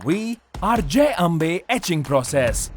We are Jai Ambay Etching Process.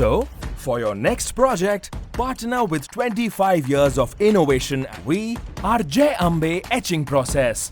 So, for your next project, partner with 25 years of innovation. We are Jai Ambay Etching Process.